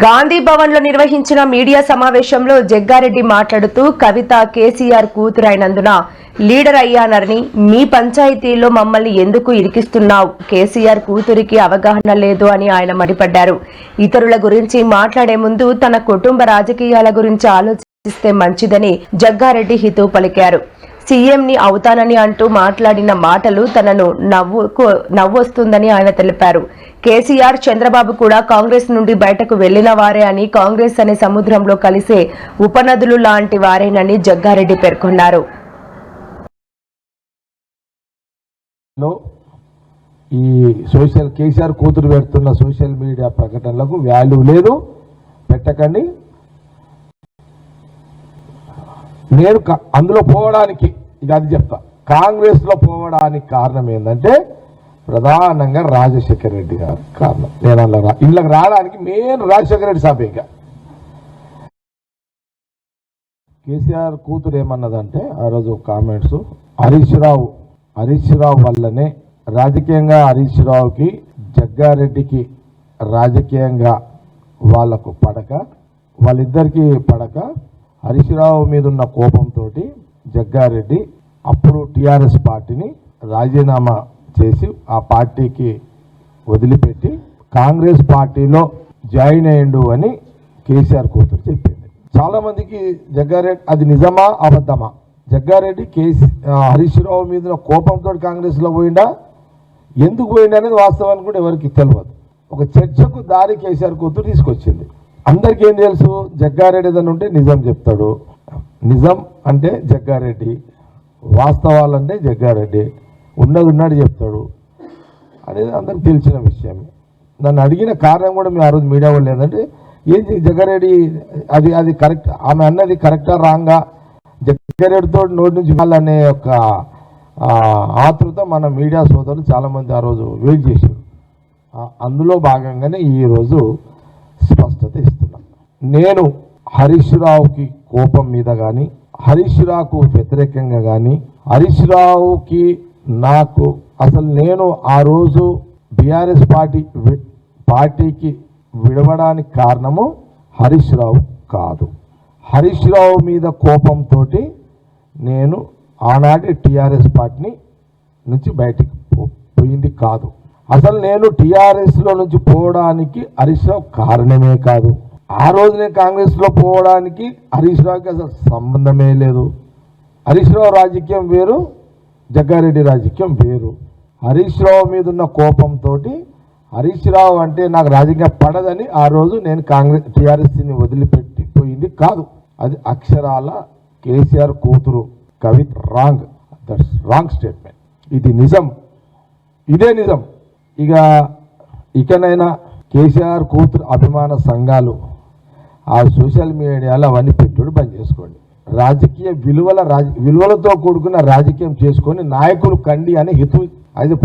గాంధీ భవన్ లో నిర్వహించిన మీడియా సమావేశంలో జగ్గారెడ్డి మాట్లాడుతూ కవిత కేసీఆర్ కూతురైనందున లీడర్ అయ్యానని మీ పంచాయతీలో మమ్మల్ని ఎందుకు ఇరికిస్తున్నావు, కేసీఆర్ కూతురికి అవగాహన లేదు అని ఆయన మండిపడ్డారు. ఇతరుల గురించి మాట్లాడే ముందు తన కుటుంబ రాజకీయాల గురించి ఆలోచిస్తే మంచిదని జగ్గారెడ్డి హితవు పలికారు. సీఎంని అవుతానని అంటూ మాట్లాడిన మాటలు తనను నవ్వొస్తుందని ఆయన తెలిపారు. కేసీఆర్, చంద్రబాబు కూడా కాంగ్రెస్ నుండి బయటకు వెళ్లిన వారే అని, కాంగ్రెస్ అనే సముద్రంలో కలిసే ఉపనదులు లాంటి వారేనని జగ్గారెడ్డి పేర్కొన్నారు. ఈ కేసీఆర్ కూతురు పెడుతున్న సోషల్ మీడియా ప్రకటనలకు వాల్యూ లేదు, పెట్టకండి. నేను అందులో పోవడానికి ఇది అది చెప్తా. కాంగ్రెస్ లో పోవడానికి కారణం ఏంటంటే ప్రధానంగా రాజశేఖర రెడ్డి గారు కారణం. నేను అలా ఇళ్ళకి రావడానికి మెయిన్ రాజశేఖర రెడ్డి సాపేక. కేసీఆర్ కూతురు ఏమన్నదంటే ఆ రోజు కామెంట్స్, హరీష్ రావు వల్లనే రాజకీయంగా హరీష్ రావుకి జగ్గారెడ్డికి రాజకీయంగా వాళ్లకు పడక, వాళ్ళిద్దరికీ పడక హరీష్ రావు మీద ఉన్న కోపంతో జగ్గారెడ్డి అప్పుడు టీఆర్ఎస్ పార్టీని రాజీనామా చేసి ఆ పార్టీకి వదిలిపెట్టి కాంగ్రెస్ పార్టీలో జాయిన్ అయ్యిండు అని కేసీఆర్ కూతురు చెప్పింది. చాలా మందికి జగ్గారెడ్డి అది నిజమా అబద్ధమా? జగ్గారెడ్డి హరీష్ రావు మీద కోపంతో కాంగ్రెస్లో పోయిండా, ఎందుకు పోయిండా అనేది వాస్తవానికి కూడా ఎవరికి తెలియదు. ఒక చర్చకు దారి కేసీఆర్ కూతురు తీసుకొచ్చింది. అందరికీ ఏం తెలుసు, జగ్గారెడ్డి ఏదైనా ఉంటే నిజం చెప్తాడు, నిజం అంటే జగ్గారెడ్డి, వాస్తవాలంటే జగ్గారెడ్డి, ఉన్నది ఉన్నాడు చెప్తాడు అనేది అందరికి తెలిసిన విషయం. నన్ను అడిగిన కారణం కూడా మీ ఆ రోజు మీడియా వాళ్ళు ఏంటంటే, ఏంటి జగ్గారెడ్డి అది కరెక్ట్, ఆమె అన్నది కరెక్టా రాంగా, జగ్గారెడ్డితో నోటి నుంచి వాళ్ళనే ఒక ఆతృత మన మీడియా సోదరులు చాలామంది ఆ రోజు వెయిట్ చేశారు. అందులో భాగంగానే ఈరోజు స్పష్టత ఇస్తున్నా. నేను హరీష్ రావుకి కోపం మీద కానీ, హరీష్ రావుకు వ్యతిరేకంగా కానీ, హరీష్ రావుకి నాకు అసలు నేను ఆ రోజు బీఆర్ఎస్ పార్టీకి విడవడానికి కారణము హరీష్ రావు కాదు. హరీష్ రావు మీద కోపంతో నేను ఆనాటి టీఆర్ఎస్ పార్టీని నుంచి బయటికి పోయింది కాదు. అసలు నేను టీఆర్ఎస్లో నుంచి పోవడానికి హరీష్ రావు కారణమే కాదు. ఆ రోజు నేను కాంగ్రెస్లో పోవడానికి హరీష్ రావుకి అసలు సంబంధమే లేదు. హరీష్ రావు రాజకీయం వేరు, జగ్గారెడ్డి రాజకీయం వేరు. హరీష్ రావు మీద ఉన్న కోపంతో హరీష్ రావు అంటే నాకు రాజకీయం పడదని ఆ రోజు నేను టీఆర్ఎస్ని వదిలిపెట్టిపోయింది కాదు. అది అక్షరాల కేసీఆర్ కూతురు కవిత దట్స్ రాంగ్ స్టేట్మెంట్. ఇది నిజం, ఇదే నిజం. ఇకనైనా కేసీఆర్ కూతురు అభిమాన సంఘాలు ఆ సోషల్ మీడియాలో అవన్నీ పెట్టుడు బంద్ చేసుకోండి. రాజకీయ విలువలతో కూడుకున్న రాజకీయం చేసుకొని నాయకులు కండి అనే హితు అది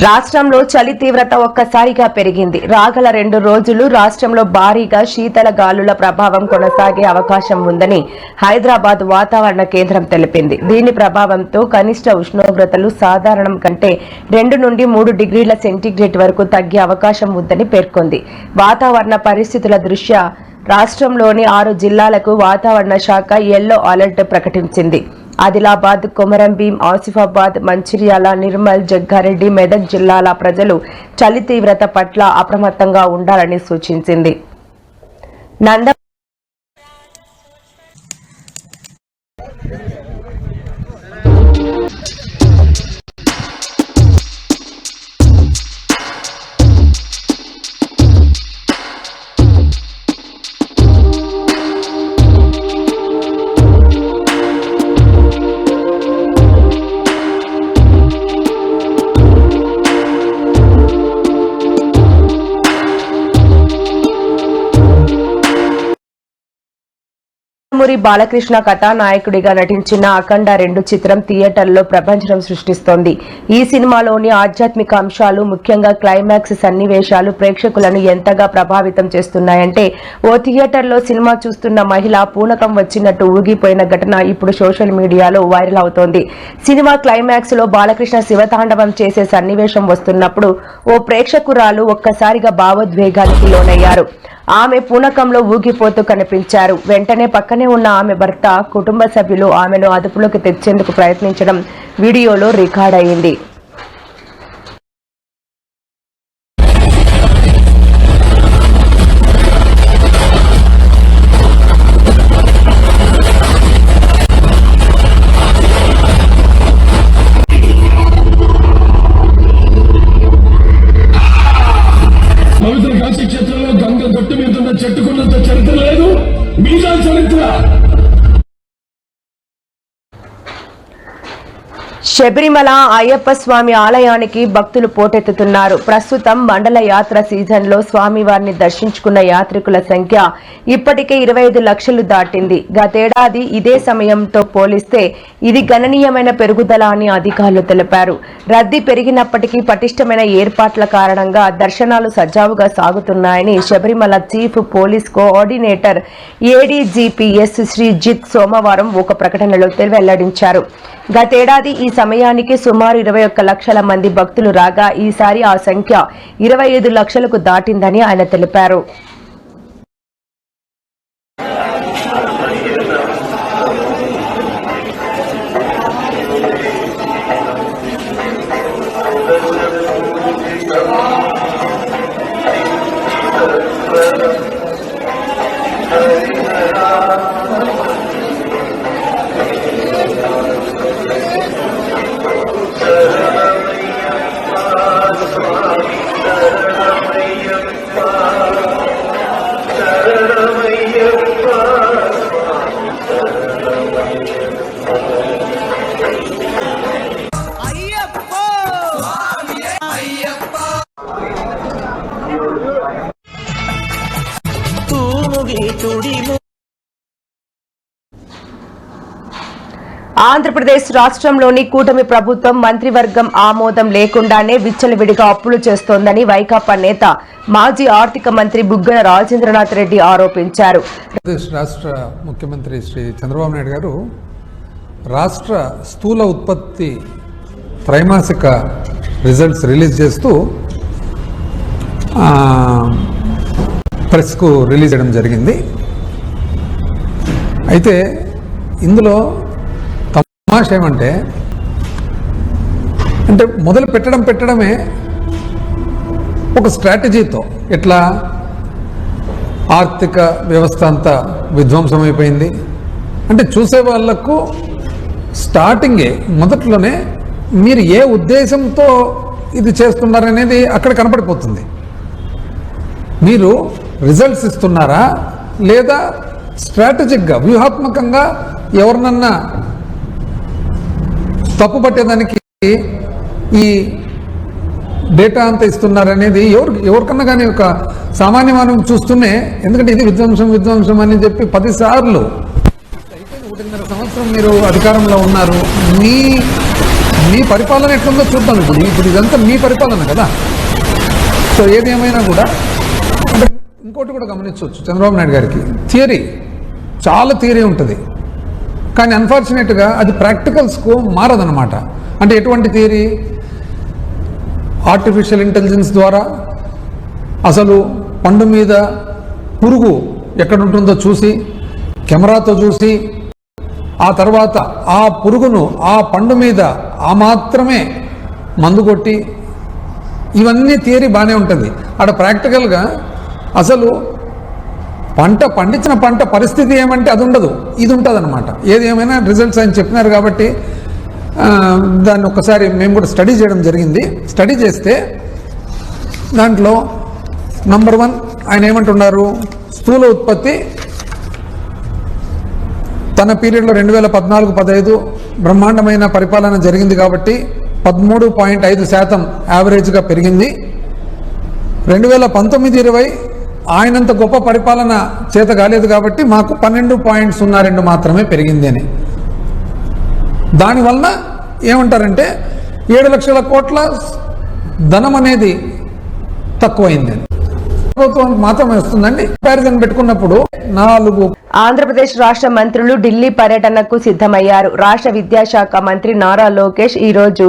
రాష్ట్రంలో చలి తీవ్రత ఒక్కసారిగా పెరిగింది. రాగల 2 రోజులు రాష్ట్రంలో భారీగా శీతల గాలుల ప్రభావం కొనసాగే అవకాశం ఉందని హైదరాబాద్ వాతావరణ కేంద్రం తెలిపింది. దీని ప్రభావంతో కనిష్ట ఉష్ణోగ్రతలు సాధారణం కంటే 2 నుండి 3 డిగ్రీల సెంటీగ్రేడ్ వరకు తగ్గే అవకాశం ఉందని పేర్కొంది. వాతావరణ పరిస్థితుల దృష్ట్యా రాష్ట్రంలోని 6 జిల్లాలకు వాతావరణ శాఖ యెల్లో అలర్ట్ ప్రకటించింది. ఆదిలాబాద్, కొమరంభీం, ఆసిఫాబాద్, మంచిర్యాల, నిర్మల్, జగ్గారెడ్డి, మెదక్ జిల్లాల ప్రజలు చలి తీవ్రత పట్ల అప్రమత్తంగా ఉండాలని సూచించింది. నందమూరి బాలకృష్ణ కథానాయకుడిగా నటించిన అఖండ 2 చిత్రం థియేటర్లో ప్రపంచం సృష్టిస్తోంది. ఈ సినిమాలోని ఆధ్యాత్మిక అంశాలు, ముఖ్యంగా క్లైమాక్స్ సన్నివేశాలు ప్రేక్షకులను ఎంతగా ప్రభావితం చేస్తున్నాయంటే, ఓ థియేటర్లో సినిమా చూస్తున్న మహిళ పూనకం వచ్చినట్టు ఊగిపోయిన ఘటన ఇప్పుడు సోషల్ మీడియాలో వైరల్ అవుతోంది. సినిమా క్లైమాక్స్ లో బాలకృష్ణ శివతాండవం చేసే సన్నివేశం వస్తున్నప్పుడు ఓ ప్రేక్షకురాలు ఒక్కసారిగా భావోద్వేగానికి లోనయ్యారు. ఆమె పూనకంలో ఊగిపోతూ కనిపించారు. వెంటనే పక్కనే ఉన్న ఆమె భర్త, కుటుంబ సభ్యులు ఆమెను అదుపులోకి తెచ్చేందుకు ప్రయత్నించడం వీడియోలో రికార్డ్ అయింది. పవిత్ర కాశీ క్షేత్రంలో గంగ గట్టు మీద ఉన్న చెట్టుకున్నంత చరిత్ర లేదు, మీదా చరిత్ర. శబరిమల అయ్యప్ప స్వామి ఆలయానికి భక్తులు పోటెత్తుతున్నారు. ప్రస్తుతం మండల యాత్ర సీజన్లో స్వామివారిని దర్శించుకున్న యాత్రికుల సంఖ్య ఇప్పటికే 25 లక్షలు దాటింది. గతేడాది ఇదే సమయంతో పోలిస్తే ఇది గణనీయమైన పెరుగుదల అని అధికారులు తెలిపారు. రద్దీ పెరిగినప్పటికీ పటిష్టమైన ఏర్పాట్ల కారణంగా దర్శనాలు సజావుగా సాగుతున్నాయని Sabarimala chief police coordinator ADGP S Sreejith సోమవారం ఒక ప్రకటనలో వెల్లడించారు. గతేడాది ఈ సమయానికి సుమారు 21 లక్షల మంది భక్తులు రాగా ఈసారి ఆ సంఖ్య 25 లక్షలకు దాటిందని ఆయన తెలిపారు. ఆంధ్రప్రదేశ్ రాష్ట్రంలోని కూటమి ప్రభుత్వం మంత్రివర్గం ఆమోదం లేకుండానే విచ్చలవిడిగా అప్పులు చేస్తోందని వైకాపా నేత, మాజీ ఆర్థిక మంత్రి బుగ్గన రాజేంద్రనాథ్ రెడ్డి ఆరోపించారు. రాష్ట్ర ముఖ్యమంత్రి శ్రీ చంద్రబాబు నాయుడు గారు రాష్ట్ర స్థూల ఉత్పత్తి త్రైమాసిక రిజల్ట్స్ రిలీజ్ చేస్తూ ప్రెస్కు రిలీజ్ చేయడం జరిగింది. అయితే ఇందులో తమాషా ఏమంటే మొదలు పెట్టడమే ఒక స్ట్రాటజీతో, ఎట్లా ఆర్థిక వ్యవస్థ అంతా విధ్వంసం అయిపోయింది అంటే చూసే వాళ్లకు స్టార్టింగే మొదట్లోనే మీరు ఏ ఉద్దేశంతో ఇది చేస్తున్నారనేది అక్కడ కనపడిపోతుంది. మీరు రిజల్ట్స్ ఇస్తున్నారా లేదా స్ట్రాటజిక్గా వ్యూహాత్మకంగా ఎవరినన్నా తప్పు పట్టేదానికి ఈ డేటా అంతా ఇస్తున్నారనేది ఎవరికన్నా కానీ ఒక సామాన్య మానవం చూస్తూనే, ఎందుకంటే ఇది విధ్వంసం అని చెప్పి 10 సార్లు 1.5 సంవత్సరం మీరు అధికారంలో ఉన్నారు. మీ పరిపాలన ఎట్లుందో చూద్దాం. ఇప్పుడు ఇదంతా మీ పరిపాలన కదా. సో ఏది ఏమైనా కూడా అంటే ఇంకోటి కూడా గమనించవచ్చు, చంద్రబాబు నాయుడు గారికి చాలా థియరీ ఉంటుంది, కానీ అన్ఫార్చునేట్గా అది ప్రాక్టికల్స్కు మారదన్నమాట. అంటే ఎటువంటి థియరీ? ఆర్టిఫిషియల్ ఇంటెలిజెన్స్ ద్వారా అసలు పండు మీద పురుగు ఎక్కడుంటుందో చూసి, కెమెరాతో చూసి, ఆ తర్వాత ఆ పురుగును ఆ పండు మీద ఆ మాత్రమే మందు కొట్టి, ఇవన్నీ థియరీ బాగానే ఉంటుంది. అక్కడ ప్రాక్టికల్గా అసలు పండించిన పంట పరిస్థితి ఏమంటే అది ఉండదు, ఇది ఉంటుంది అనమాట. ఏది ఏమైనా రిజల్ట్స్ ఆయన చెప్పినారు కాబట్టి దాన్ని ఒక్కసారి మేము కూడా స్టడీ చేయడం జరిగింది. స్టడీ చేస్తే దాంట్లో నంబర్ 1 ఆయన ఏమంటున్నారు, స్థూల ఉత్పత్తి తన పీరియడ్లో 2014-15 బ్రహ్మాండమైన పరిపాలన జరిగింది కాబట్టి 13.5% యావరేజ్గా పెరిగింది. 2019-20 ఆయనంత గొప్ప పరిపాలన చేత కాలేదు కాబట్టి మాకు 12.02 మాత్రమే పెరిగింది అని. దానివల్ల ఏమంటారంటే 7 లక్షల కోట్ల ధనం అనేది తక్కువైంది. ప్రభుత్వానికి మాత్రమే వస్తుందండి. కంపారిజన్ పెట్టుకున్నప్పుడు 4. ఆంధ్రప్రదేశ్ రాష్ట్ర మంత్రులు ఢిల్లీ పర్యటనకు సిద్ధమయ్యారు. రాష్ట్ర విద్యాశాఖ మంత్రి నారా లోకేష్ ఈ రోజు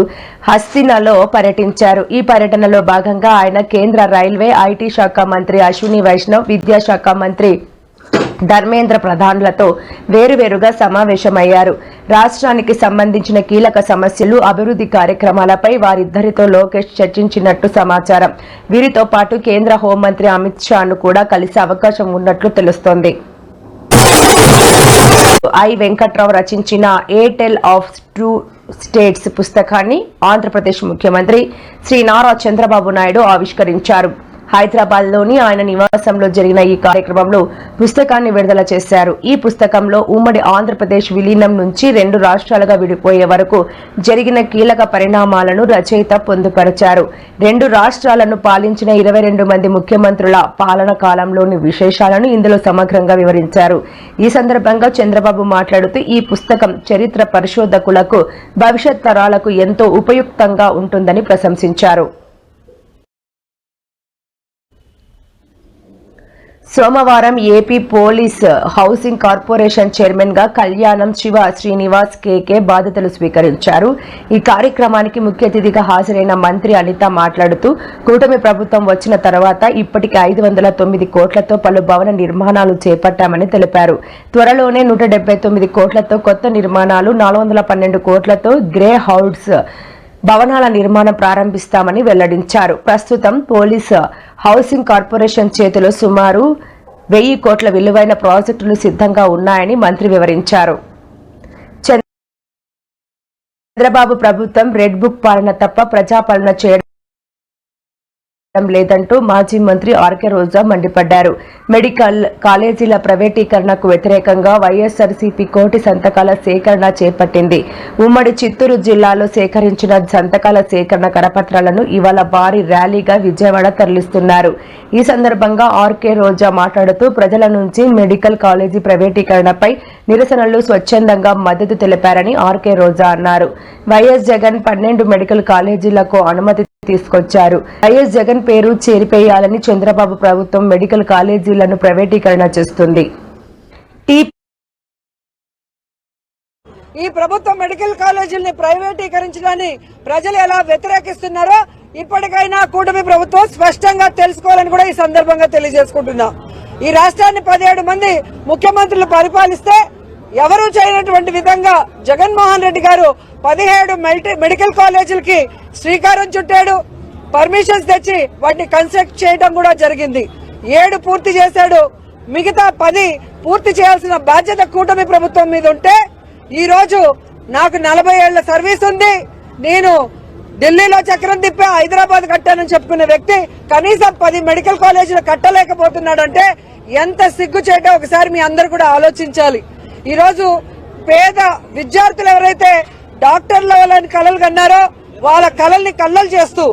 హస్తినాలో పర్యటించారు. ఈ పర్యటనలో భాగంగా ఆయన కేంద్ర రైల్వే, ఐటీ శాఖ మంత్రి అశ్విని వైష్ణవ్, విద్యాశాఖ మంత్రి ధర్మేంద్ర ప్రధాన్లతో వేరువేరుగా సమావేశమయ్యారు. రాష్ట్రానికి సంబంధించిన కీలక సమస్యలు, అభివృద్ధి కార్యక్రమాలపై వారిద్దరితో లోకేష్ చర్చించినట్టు సమాచారం. వీరితో పాటు కేంద్ర హోంమంత్రి అమిత్ షాను కూడా కలిసే అవకాశం ఉన్నట్లు తెలుస్తోంది. ఐ వెంకట్రావు రచించిన ఎయిర్టెల్ ఆఫ్ 2 స్టేట్స్ పుస్తకాన్ని ఆంధ్రప్రదేశ్ ముఖ్యమంత్రి శ్రీ నారా చంద్రబాబు నాయుడు ఆవిష్కరించారు. హైదరాబాద్ లోని ఆయన నివాసంలో జరిగిన ఈ కార్యక్రమంలో పుస్తకాన్ని విడుదల చేశారు. ఈ పుస్తకంలో ఉమ్మడి ఆంధ్రప్రదేశ్ విలీనం నుంచి 2 రాష్ట్రాలుగా విడిపోయే వరకు జరిగిన కీలక పరిణామాలను రచయిత పొందుపరిచారు. 2 రాష్ట్రాలను పాలించిన 22 మంది ముఖ్యమంత్రుల పాలన కాలంలోని విశేషాలను ఇందులో సమగ్రంగా వివరించారు. ఈ సందర్భంగా చంద్రబాబు మాట్లాడుతూ ఈ పుస్తకం చరిత్ర పరిశోధకులకు, భవిష్యత్ తరాలకు ఎంతో ఉపయుక్తంగా ఉంటుందని ప్రశంసించారు. సోమవారం AP police housing corporation chairman గా కళ్యాణం శివ శ్రీనివాస్ కేకే బాధ్యతలు స్వీకరించారు. ఈ కార్యక్రమానికి ముఖ్య అతిథిగా హాజరైన మంత్రి అనిత మాట్లాడుతూ కూటమి ప్రభుత్వం వచ్చిన తర్వాత ఇప్పటికి 509 కోట్లతో పలు భవన నిర్మాణాలు చేపట్టామని తెలిపారు. త్వరలోనే 179 కోట్లతో కొత్త నిర్మాణాలు, 412 కోట్లతో గ్రే హౌస్ భవనాల నిర్మాణం ప్రారంభిస్తామని వెల్లడించారు. ప్రస్తుతం పోలీస్ హౌసింగ్ కార్పొరేషన్ చేతిలో సుమారు 1000 కోట్ల విలువైన ప్రాజెక్టులు సిద్ధంగా ఉన్నాయని మంత్రి వివరించారు. చంద్రబాబు ప్రభుత్వం రెడ్ బుక్ పాలన తప్ప ప్రజాపాలన చేయడం లేదంటూ మాజీ మంత్రి ఆర్కే రోజా మండిపడ్డారు. మెడికల్ కాలేజీల ప్రైవేటీకరణకు వ్యతిరేకంగా వైఎస్ఆర్సీపీ కోటి సంతకాల సేకరణ చేపట్టింది. ఉమ్మడి చిత్తూరు జిల్లాలో సేకరించిన సంతకాల సేకరణ కరపత్రాలను ఇవాళ భారీ ర్యాలీగా విజయవాడ తరలిస్తున్నారు. ఈ సందర్భంగా ఆర్కే రోజా మాట్లాడుతూ ప్రజల నుంచి మెడికల్ కాలేజీ ప్రైవేటీకరణపై నిరసనలు స్వచ్ఛందంగా మద్దతు తెలిపారని ఆర్కే రోజా అన్నారు. వైఎస్ జగన్ 12 మెడికల్ కాలేజీలకు అనుమతి తీసుకొచ్చారు. వైఎస్ జగన్ పేరు చేరిపేయాలని చంద్రబాబు ప్రభుత్వం మెడికల్ కాలేజీలను ప్రైవేటీకరణ చేస్తుంది. ఈ ప్రభుత్వం మెడికల్ కాలేజీలని ప్రైవేటీకరించడాన్ని ప్రజలు ఎలా వ్యతిరేకిస్తున్నారో ఇప్పటికైనా కూటమి ప్రభుత్వం స్పష్టంగా తెలుసుకోవాలని కూడా ఈ సందర్భంగా తెలియజేసుకుంటున్నా. ఈ రాష్ట్రాన్ని 17 మంది ముఖ్యమంత్రులు పరిపాలిస్తే ఎవరూ చేయనటువంటి విధంగా జగన్మోహన్ రెడ్డి గారు 17 మెడికల్ కాలేజీలకి శ్రీకారం చుట్టాడు. పర్మిషన్స్ తెచ్చి వాటిని కన్స్ట్రక్ట్ చేయడం కూడా జరిగింది. 7 పూర్తి చేశాడు. మిగతా 10 పూర్తి చేయాల్సిన బాధ్యత కూటమి ప్రభుత్వం మీద ఉంటే ఈ రోజు నాకు 40 ఏళ్ల సర్వీస్ ఉంది, నేను ఢిల్లీలో చక్రం తిప్పి హైదరాబాద్ కట్టానని చెప్పుకునే వ్యక్తి కనీసం 10 మెడికల్ కాలేజీలు కట్టలేకపోతున్నాడంటే ఎంత సిగ్గు చేయటో ఒకసారి మీ అందరు కూడా ఆలోచించాలి. ఈ రోజు పేద విద్యార్థులు ఎవరైతే డాక్టర్ల వాళ్ళని కలలు కన్నారో వాళ్ళ కలల్ని కల్లలు చేస్తూ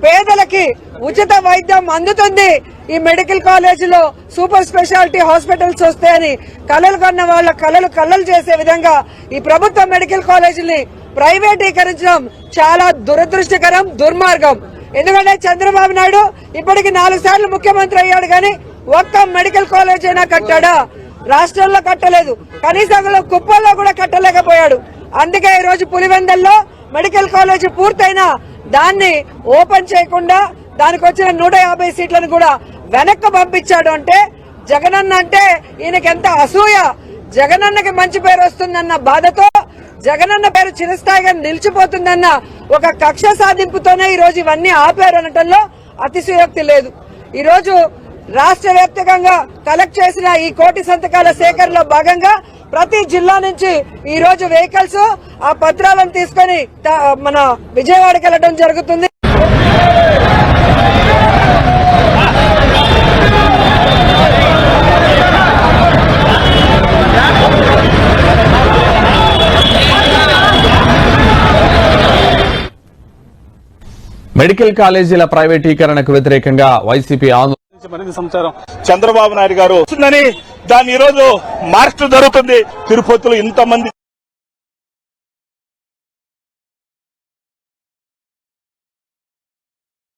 పేదలకి ఉచిత వైద్యం అందుతుంది, ఈ మెడికల్ కాలేజీలో సూపర్ స్పెషాలిటీ హాస్పిటల్స్ వస్తాయని కలలు కన్న వాళ్ళ కలలు కల్లలు చేసే విధంగా ఈ ప్రభుత్వ మెడికల్ కాలేజీని ప్రైవేటీకరించడం చాలా దురదృష్టకరం, దుర్మార్గం. ఎందుకంటే చంద్రబాబు నాయుడు ఇప్పటికి 4 సార్లు ముఖ్యమంత్రి అయ్యాడు కానీ ఒక్క మెడికల్ కాలేజ్ అయినా కట్టాడా? రాష్ట్రంలో కట్టలేదు, కనీసం కుప్పల్లో కూడా కట్టలేకపోయాడు. అందుకే ఈ రోజు పులివెందల్లో మెడికల్ కాలేజ్ పూర్తయినా దాన్ని ఓపెన్ చేయకుండా దానికి వచ్చిన 150 సీట్లను కూడా వెనక్కి పంపించాడు. అంటే జగనన్న అంటే ఈయనకి ఎంత అసూయ. జగనన్నకి మంచి పేరు వస్తుందన్న బాధతో, జగనన్న పేరు చిరస్థాయిగా నిలిచిపోతుందన్న ఒక కక్ష సాధింపుతోనే ఈ రోజు ఇవన్నీ ఆపారు అనటంలో అతిశయోక్తి లేదు. ఈ రోజు రాష్ట్ర వ్యాప్తంగా కలెక్ట్ చేసిన ఈ 1 కోటి సంతకాల సేకరణలో భాగంగా ప్రతి జిల్లా నుంచి ఈ రోజు వెహికల్స్ ఆ పత్రాలను తీసుకొని మన విజయవాడకి వెళ్లడం జరుగుతుంది. మెడికల్ కాలేజీల ప్రైవేటీకరణకు వ్యతిరేకంగా వైసీపీ ఆందోళన మరింత సమాచారం. చంద్రబాబు నాయుడు గారు వస్తుందని దాన్ని ఈరోజు మార్చడం జరుగుతుంది. తిరుపతిలో ఇంతమంది